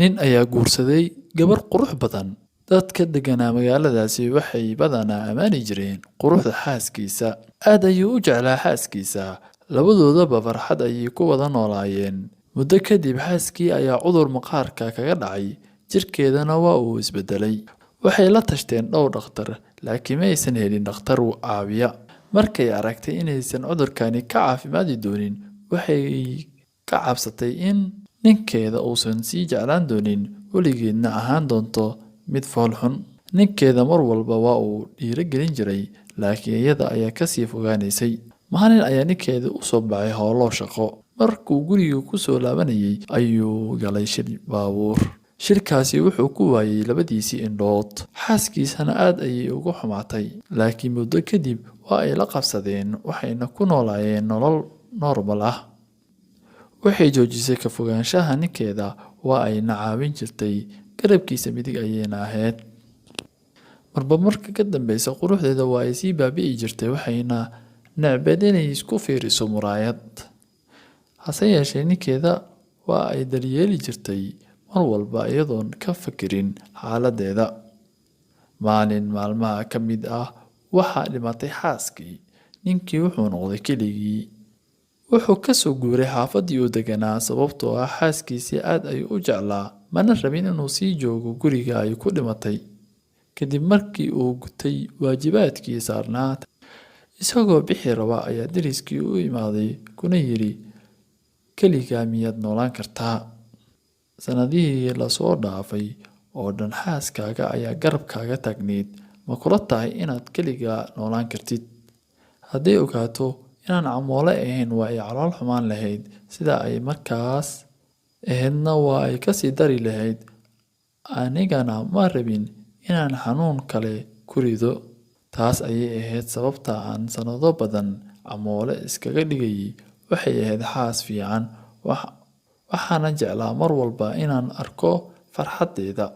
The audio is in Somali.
nin ayaa guursaday gabar qurux badan. Dadka deganaa magaaladaasi waxay badanaa ammaani jireen quruxda xaaskiisa. Aad ayuu u jeclaa xaaskiisa. Labadoodaba farxad ayay ku wada noolaayeen. Muddo kadib xaaskii ayaa cudur maqaarka kaga dhacay, jirkeedana waa uu isbedelay. Waxay la tashteen dhowr dhakhtar, laakiin ma aysan helin dhakhtar caawiya. Markay aragtay inaysan cudurkani ka caafimaadi doonin, waxay ka cabsatay in ninkeeda uusan sii jeclaan doonin, weligeedna ahaan doonto mid fool xun. Ninkeeda mar walba waa uu dhiirigelin jiray, laakiin iyada ayaa kasii fogaanaysay. Maalin ayaa ninkeeda u soo baxay howlo shaqo. Markuu guriga ku soo laabanayay ayuu galay shil baabuur. Shilkaasi wuxuu ku waayay labadiisii indhood. Xaaskiisana aad ayay uga xumaatay, laakiin muddo kadib waa ay la qabsadeen, waxayna ku noolaayeen nolol normal ah. Waxay joojisay ka fogaanshaha ninkeeda, waa ayna caawin jirtay, garabkiisa midig ayayna ahayd. Marba marka ka dambeysa quruxdeeda waa ay sii baabi'i jirtay, waxayna necbad inay isku fiiriso muraayad. Hase yeeshee ninkeeda waa ay daryeeli jirtay mar walba iyadoon ka fakirin xaaladdeeda. Maalin maalmaha ka mid ah waxaa dhimatay xaaskii. Ninkii wuxuu noqday keligii. Wuxuu ka soo guuray xaafaddii uu deganaa sababtoo ah xaaskiisii aad ayuu u jeclaa, mana rabin inuu sii joogo guriga ay ku dhimatay. Kadib markii uu gutay waajibaadkii saarnaa, isagoo bixi raba ayaa deriskii u imaaday kuna yidhi, keligaa miyaad noolaan kartaa? Sanadihii la soo dhaafay oo dhan xaaskaaga ayaa garabkaaga taagneyd, ma kula tahay inaad keligaa noolaan kartid? Hadday ogaato inaan camoole ahayn waa ay calool xumaan lahayd, sida ay markaas ahaydna waa ay kasii dari lahayd. Anigana ma rabin inaan xanuun kale ku rido. Taas ayay ahayd sababta aan sanado badan camoole iskaga dhigayay. Waxay ahayd xaas fiican, waxaana jeclaa mar walba inaan arko farxaddeeda.